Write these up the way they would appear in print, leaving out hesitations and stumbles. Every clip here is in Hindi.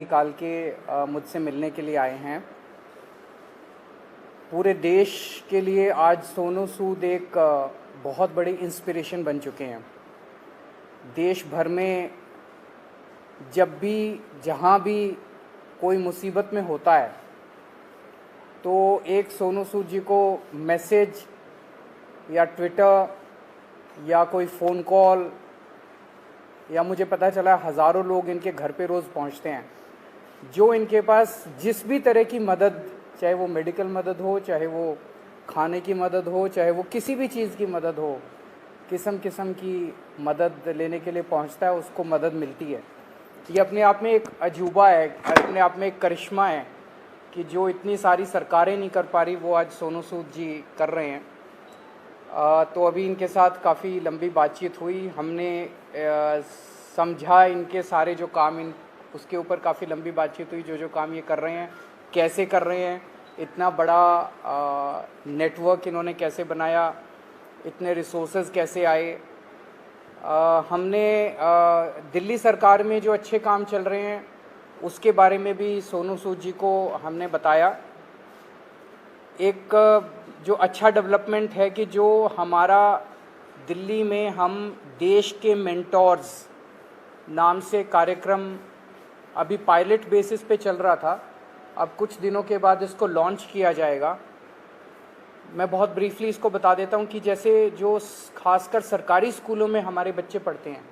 निकाल के मुझसे मिलने के लिए आए हैं। पूरे देश के लिए आज सोनू सूद एक बहुत बड़ी इंस्पिरेशन बन चुके हैं। देश भर में जब भी जहाँ भी कोई मुसीबत में होता है तो एक सोनू सूद जी को मैसेज या ट्विटर या कोई फ़ोन कॉल या मुझे पता चला हज़ारों लोग इनके घर पे रोज़ पहुंचते हैं जो इनके पास जिस भी तरह की मदद, चाहे वो मेडिकल मदद हो, चाहे वो खाने की मदद हो, चाहे वो किसी भी चीज़ की मदद हो, किस्म किस्म की मदद लेने के लिए पहुंचता है, उसको मदद मिलती है। ये अपने आप में एक अजूबा है, अपने आप में एक करिश्मा है कि जो इतनी सारी सरकारें नहीं कर पा रही वो आज सोनू सूद जी कर रहे हैं। तो अभी इनके साथ काफ़ी लंबी बातचीत हुई, हमने समझा इनके सारे जो काम उसके ऊपर काफ़ी लंबी बातचीत हुई, जो काम ये कर रहे हैं कैसे कर रहे हैं, इतना बड़ा नेटवर्क इन्होंने कैसे बनाया, इतने रिसोर्सेज कैसे आए। हमने दिल्ली सरकार में जो अच्छे काम चल रहे हैं उसके बारे में भी सोनू सूद जी को हमने बताया। एक जो अच्छा डेवलपमेंट है कि जो हमारा दिल्ली में हम देश के मेंटोर्स नाम से कार्यक्रम अभी पायलट बेसिस पे चल रहा था, अब कुछ दिनों के बाद इसको लॉन्च किया जाएगा। मैं बहुत ब्रीफली इसको बता देता हूँ कि जैसे जो खासकर सरकारी स्कूलों में हमारे बच्चे पढ़ते हैं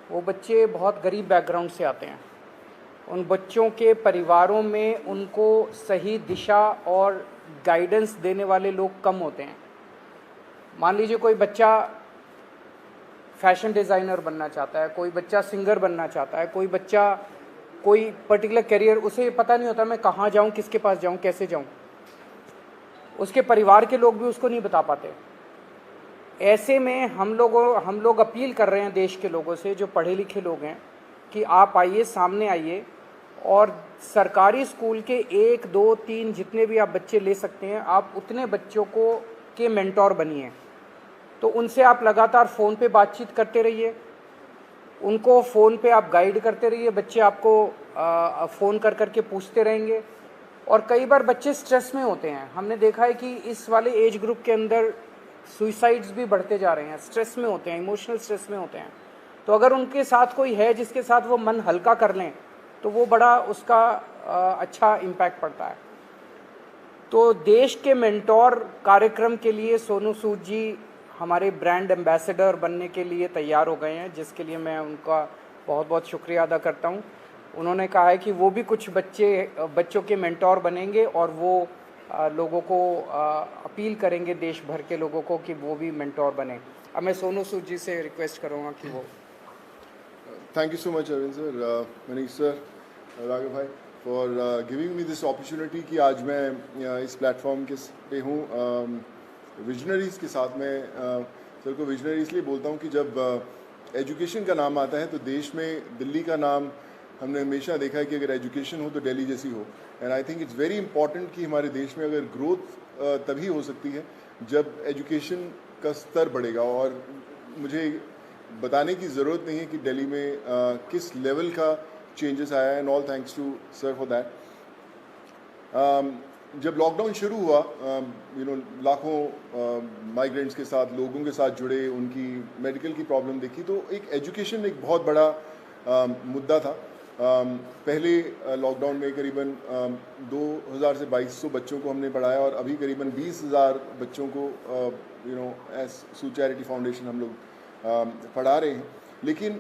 वो बच्चे बहुत गरीब बैकग्राउंड से आते हैं। उन बच्चों के परिवारों में उनको सही दिशा और गाइडेंस देने वाले लोग कम होते हैं। मान लीजिए कोई बच्चा फैशन डिज़ाइनर बनना चाहता है, कोई बच्चा सिंगर बनना चाहता है, कोई बच्चा कोई पर्टिकुलर करियर, उसे पता नहीं होता मैं कहाँ जाऊँ, किसके पास जाऊँ, कैसे जाऊँ। उसके परिवार के लोग भी उसको नहीं बता पाते। ऐसे में हम लोग अपील कर रहे हैं देश के लोगों से जो पढ़े लिखे लोग हैं कि आप आइए, सामने आइए और सरकारी स्कूल के 1, 2, 3 जितने भी आप बच्चे ले सकते हैं, आप उतने बच्चों को के मेंटोर बनिए। तो उनसे आप लगातार फ़ोन पे बातचीत करते रहिए, उनको फ़ोन पे आप गाइड करते रहिए, बच्चे आपको फ़ोन कर कर के पूछते रहेंगे। और कई बार बच्चे स्ट्रेस में होते हैं, हमने देखा है कि इस वाले एज ग्रुप के अंदर सुइसाइड्स भी बढ़ते जा रहे हैं, स्ट्रेस में होते हैं, इमोशनल स्ट्रेस में होते हैं। तो अगर उनके साथ कोई है जिसके साथ वो मन हल्का कर लें तो वो बड़ा उसका अच्छा इम्पैक्ट पड़ता है। तो देश के मेंटोर कार्यक्रम के लिए सोनू सूद जी हमारे ब्रांड एम्बेसडर बनने के लिए तैयार हो गए हैं, जिसके लिए मैं उनका बहुत बहुत शुक्रिया अदा करता हूं। उन्होंने कहा है कि वो भी कुछ बच्चों के मेंटोर बनेंगे और वो लोगों को अपील करेंगे, देश भर के लोगों को, कि वो भी मेंटोर बने। अब मैं सोनू सूद जी से रिक्वेस्ट करूँगा कि वो Thank you so much, Arvind sir, Manish sir, Raghav bhai, for giving me this opportunity कि आज मैं इस प्लेटफॉर्म के पे हूँ विजनरीज़ के साथ। मैं सर को विजनरी इसलिए बोलता हूँ कि जब एजुकेशन का नाम आता है तो देश में दिल्ली का नाम हमने हमेशा देखा है कि अगर एजुकेशन हो तो दिल्ली जैसी हो। And I think it's very important कि हमारे देश में अगर ग्रोथ तभी हो सकती है जब एजुकेशन का स्तर बढ़ेगा। और मुझे बताने की ज़रूरत नहीं है कि दिल्ली में किस लेवल का चेंजेस आया है, and all thanks to sir for that. जब लॉकडाउन शुरू हुआ लाखों माइग्रेंट्स के साथ, लोगों के साथ जुड़े, उनकी मेडिकल की प्रॉब्लम देखी तो एक एजुकेशन एक बहुत बड़ा मुद्दा था। पहले लॉकडाउन में करीबन 2000 से 2200 बच्चों को हमने पढ़ाया और अभी करीबन 20,000 बच्चों को एज सू चैरिटी फाउंडेशन हम लोग पढ़ा रहे हैं। लेकिन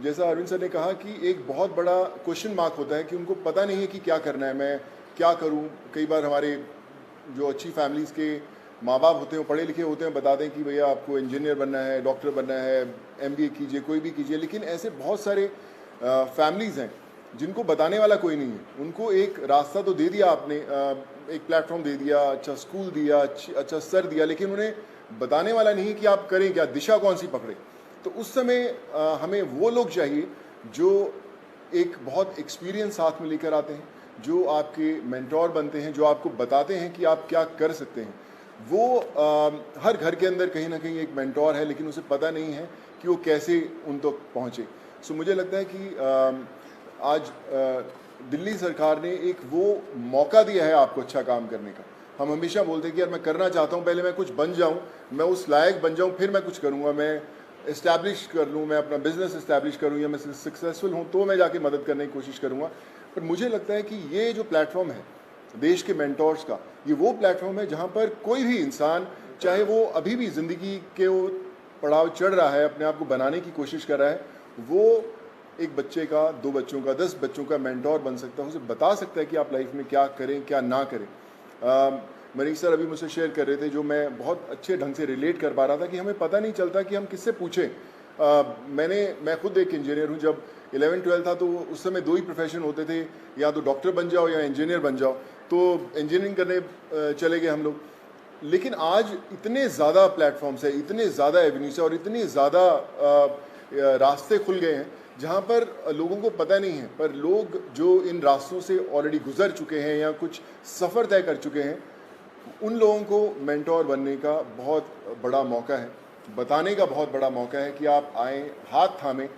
जैसा अरविंद सर ने कहा कि एक बहुत बड़ा क्वेश्चन मार्क होता है कि उनको पता नहीं है कि क्या करना है, मैं क्या करूं। कई बार हमारे जो अच्छी फैमिलीज़ के माँ बाप होते हैं, पढ़े लिखे होते हैं, बताते हैं कि भैया आपको इंजीनियर बनना है, डॉक्टर बनना है, MBA कीजिए, कोई भी कीजिए। लेकिन ऐसे बहुत सारे फैमिलीज़ हैं जिनको बताने वाला कोई नहीं है। उनको एक रास्ता तो दे दिया आपने, एक प्लेटफॉर्म दे दिया, अच्छा स्कूल दिया, अच्छा सर दिया, लेकिन उन्हें बताने वाला नहीं कि आप करें क्या, दिशा कौन सी पकड़े। तो उस समय हमें वो लोग चाहिए जो एक बहुत एक्सपीरियंस साथ में लेकर आते हैं, जो आपके मेंटोर बनते हैं, जो आपको बताते हैं कि आप क्या कर सकते हैं। वो हर घर के अंदर कहीं ना कहीं एक मेंटोर है, लेकिन उसे पता नहीं है कि वो कैसे उन तक पहुँचे। सो मुझे लगता है कि आज दिल्ली सरकार ने एक वो मौका दिया है आपको अच्छा काम करने का। हम हमेशा बोलते हैं कि यार मैं करना चाहता हूँ, पहले मैं कुछ बन जाऊँ, मैं उस लायक बन जाऊँ, फिर मैं कुछ करूँगा, मैं इस्टेब्लिश कर लूँ, मैं अपना बिजनेस इस्टेब्लिश करूँ, या मैं सक्सेसफुल हूँ तो मैं जाके मदद करने की कोशिश करूँगा। पर मुझे लगता है कि ये जो प्लेटफॉर्म है देश के मेंटोर्स का, ये वो प्लेटफॉर्म है जहाँ पर कोई भी इंसान, चाहे वो अभी भी ज़िंदगी के वो पड़ाव चढ़ रहा है, अपने आप को बनाने की कोशिश कर रहा है, वो एक बच्चे का, 2 बच्चों का, 10 बच्चों का मेंटोर बन सकता है, उसे बता सकता है कि आप लाइफ में क्या करें, क्या ना करें। मनीष सर अभी मुझसे शेयर कर रहे थे, जो मैं बहुत अच्छे ढंग से रिलेट कर पा रहा था, कि हमें पता नहीं चलता कि हम किससे पूछें। मैं खुद एक इंजीनियर हूँ। जब 11-12 था तो उस समय 2 ही प्रोफेशन होते थे, या तो डॉक्टर बन जाओ या इंजीनियर बन जाओ। तो इंजीनियरिंग करने चले गए हम लोग। लेकिन आज इतने ज़्यादा प्लेटफॉर्म्स है, इतने ज़्यादा एवेन्यूज है और इतने ज़्यादा रास्ते खुल गए हैं जहाँ पर लोगों को पता नहीं है, पर लोग जो इन रास्तों से ऑलरेडी गुजर चुके हैं या कुछ सफ़र तय कर चुके हैं, उन लोगों को मेंटोर बनने का बहुत बड़ा मौका है, बताने का बहुत बड़ा मौका है कि आप आएँ, हाथ थामें।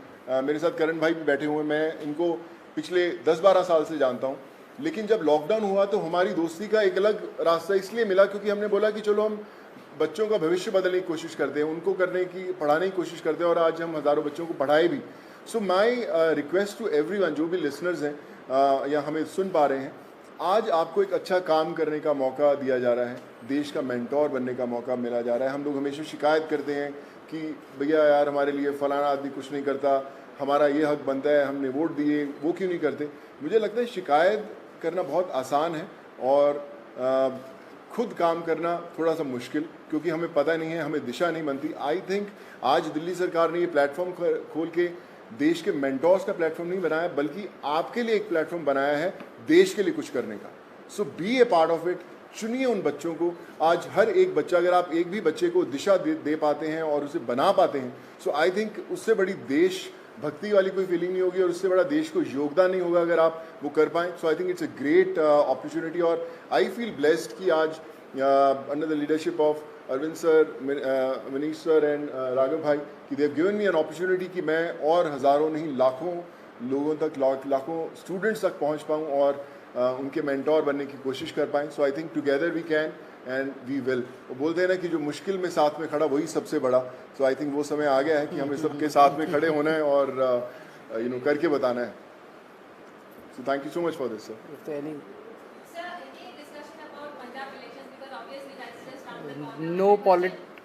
मेरे साथ करण भाई भी बैठे हुए हैं, मैं इनको पिछले 10-12 साल से जानता हूँ। लेकिन जब लॉकडाउन हुआ तो हमारी दोस्ती का एक अलग रास्ता इसलिए मिला क्योंकि हमने बोला कि चलो हम बच्चों का भविष्य बदलने की कोशिश करते हैं, उनको पढ़ाने की कोशिश करते हैं, और आज हम हज़ारों बच्चों को पढ़ाए भी। सो माई रिक्वेस्ट टू एवरीवन, जो भी लिसनर्स हैं या हमें सुन पा रहे हैं, आज आपको एक अच्छा काम करने का मौका दिया जा रहा है, देश का मेंटोर बनने का मौका मिला जा रहा है। हम लोग हमेशा शिकायत करते हैं कि भैया यार हमारे लिए फ़लाना आदमी कुछ नहीं करता, हमारा ये हक बनता है, हमने वोट दिए, वो क्यों नहीं करते। मुझे लगता है शिकायत करना बहुत आसान है और खुद काम करना थोड़ा सा मुश्किल, क्योंकि हमें पता नहीं है, हमें दिशा नहीं बनती। आई थिंक आज दिल्ली सरकार ने ये प्लेटफॉर्म खोल के देश के मेंटोर्स का प्लेटफॉर्म नहीं बनाया, बल्कि आपके लिए एक प्लेटफॉर्म बनाया है देश के लिए कुछ करने का। So be a part of it. चुनिए उन बच्चों को। आज हर एक बच्चा, अगर आप एक भी बच्चे को दिशा दे पाते हैं और उसे बना पाते हैं, सो आई थिंक उससे बड़ी देश भक्ति वाली कोई फीलिंग नहीं होगी और उससे बड़ा देश को योगदान नहीं होगा अगर आप वो कर पाएँ। So I think it's a great opportunity, और आई फील ब्लेस्ड कि आज under the leadership of Arvind sir, Manish sir and Raghav भाई, कि they have given me an opportunity कि मैं और हज़ारों नहीं लाखों लोगों तक, लाखों स्टूडेंट्स तक पहुंच पाऊं और उनके मेंटोर बनने की कोशिश कर पाएँ। So I think together we can and we will. वो बोलते हैं ना कि जो मुश्किल में साथ में खड़ा वही सबसे बड़ा। सो आई थिंक वो समय आ गया है कि हमें सबके साथ में खड़े होना है और करके बताना है। So thank you so much for this sir.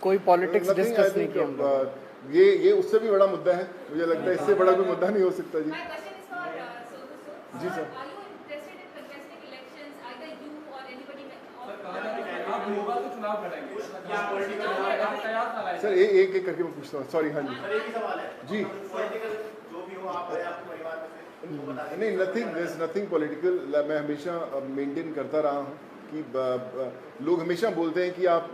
कोई पॉलिटिक्स डिस्कस नहीं किया हम लोग। ये उससे भी बड़ा मुद्दा है, मुझे लगता है इससे बड़ा कोई मुद्दा नहीं हो सकता। जी जी सर। सर एक एक करके मैं पूछता हूँ, सॉरी। हाँ जी जी। नहीं, नथिंग पॉलिटिकल। मैं हमेशा मेंटेन करता रहा हूँ कि लोग हमेशा बोलते हैं कि आप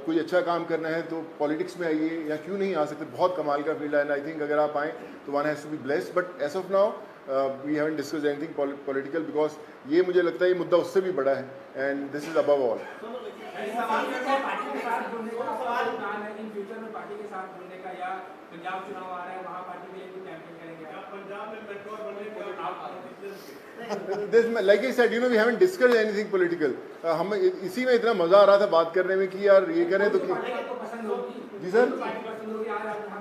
कोई अच्छा काम करना है तो पॉलिटिक्स में आइए, या क्यों नहीं आ सकते। बहुत कमाल का फील्ड है एंड आई थिंक अगर आप आएँ तो one has to be blessed. But as of now we haven't discussed anything political, because ये मुझे लगता है ये मुद्दा उससे भी बड़ा है and this is above all. Like I said, we haven't discussed anything political. हम इसी में इतना मजा आ रहा था बात करने में कि यार ये करें तो जी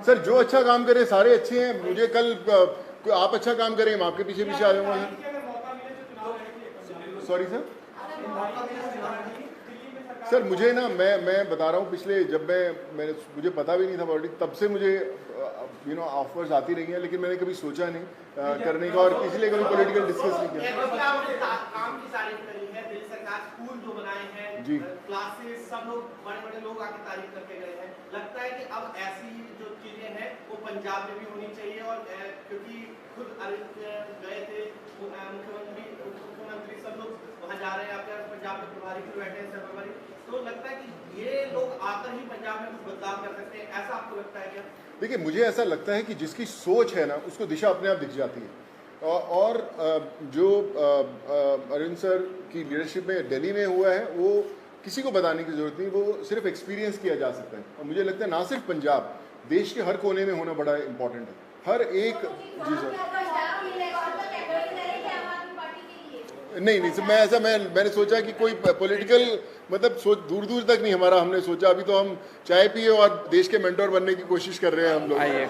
सर जो अच्छा काम करे सारे अच्छे हैं। मुझे कल आप अच्छा काम करें, मैं आपके पीछे पीछे आ जाऊंगा सर। सॉरी सर मुझे ना मैं बता रहा हूँ, पिछले जब मुझे पता भी नहीं था पॉलिटिक्स, तब से मुझे ऑफर्स आती रही हैं, लेकिन मैंने कभी सोचा नहीं करने का और इसलिए कभी पॉलिटिकल डिस्कस नहीं किया। स्कूल जो बनाए हैं जी, क्लासेस, सब लोग बड़े लोग आके तारीफ करके गए हैं। लगता है कि अब ऐसी जो चीजें हैं वो पंजाब में भी होनी चाहिए, और क्योंकि खुद गए थे मुख्यमंत्री सब लोग वहाँ जा रहे हैं, आपके पंजाब में प्रभारी भी बैठे हैं सर्वपरि, तो लगता है कि ये लोग आकर ही पंजाब में कुछ बदलाव कर सकते हैं, ऐसा आपको लगता है क्या? देखिए, मुझे ऐसा लगता है कि जिसकी सोच है ना उसको दिशा अपने आप दिख जाती है। और जो अरविंद सर की लीडरशिप में दिल्ली में हुआ है वो किसी को बताने की ज़रूरत नहीं, वो सिर्फ एक्सपीरियंस किया जा सकता है। और मुझे लगता है ना सिर्फ पंजाब, देश के हर कोने में होना बड़ा इम्पोर्टेंट है। हर एक। जी सर। नहीं सर, मैंने सोचा कि कोई पॉलिटिकल मतलब सोच दूर दूर तक नहीं हमारा हमने सोचा। अभी तो हम चाय पिए और देश के मेंटोर बनने की कोशिश कर रहे हैं हम लोग। आइए।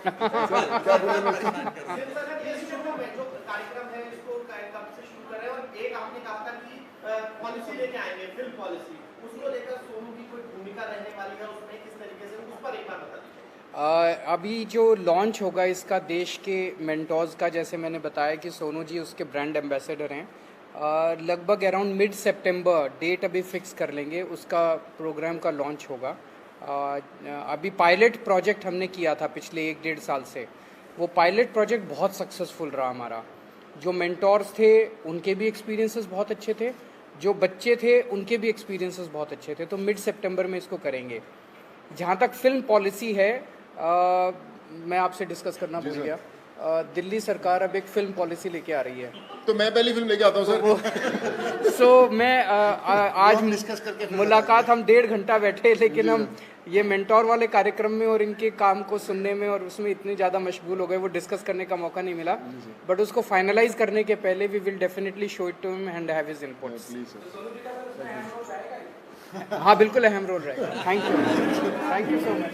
क्या बोले मैं जो कार्यक्रम है इसको कब से शुरू कर रहे हैं, और एक आपने कहा था कि पॉलिसी लेके आएंगे, फिल्म पॉलिसी, उसको लेकर सोनू की कोई भूमिका रहने वाली है उसमें, किस तरीके से, उस पर एक बार बता दीजिए। अभी जो लॉन्च होगा इसका देश के मेंटोर्स का, जैसे मैंने बताया कि सोनू जी उसके ब्रांड एम्बेसडर हैं। लगभग अराउंड मिड सितंबर डेट अभी फिक्स कर लेंगे, उसका प्रोग्राम का लॉन्च होगा। अभी पायलट प्रोजेक्ट हमने किया था पिछले 1-1.5 साल से, वो पायलट प्रोजेक्ट बहुत सक्सेसफुल रहा हमारा। जो मेंटोर्स थे उनके भी एक्सपीरियंसेस बहुत अच्छे थे, जो बच्चे थे उनके भी एक्सपीरियंसेस बहुत अच्छे थे। तो मिड सितंबर में इसको करेंगे। जहाँ तक फिल्म पॉलिसी है, मैं आपसे डिस्कस करना भूल गया। दिल्ली सरकार अब एक फिल्म पॉलिसी लेके आ रही है। तो मैं पहली फिल्म लेके आता हूँ सर। सो मैं आज डिस्कस करके मुलाकात हम 1.5 घंटा बैठे, लेकिन हम ये मेंटोर वाले कार्यक्रम में और इनके काम को सुनने में और उसमें इतने ज़्यादा मशगूल हो गए, वो डिस्कस करने का मौका नहीं मिला। बट उसको फाइनलाइज करने के पहले we will definitely show it to him and have his inputs. Please sir. हाँ बिल्कुल अहम रोल रहेगा। Thank you so much.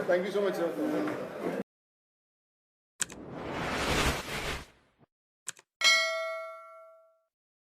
Thank you so much sir.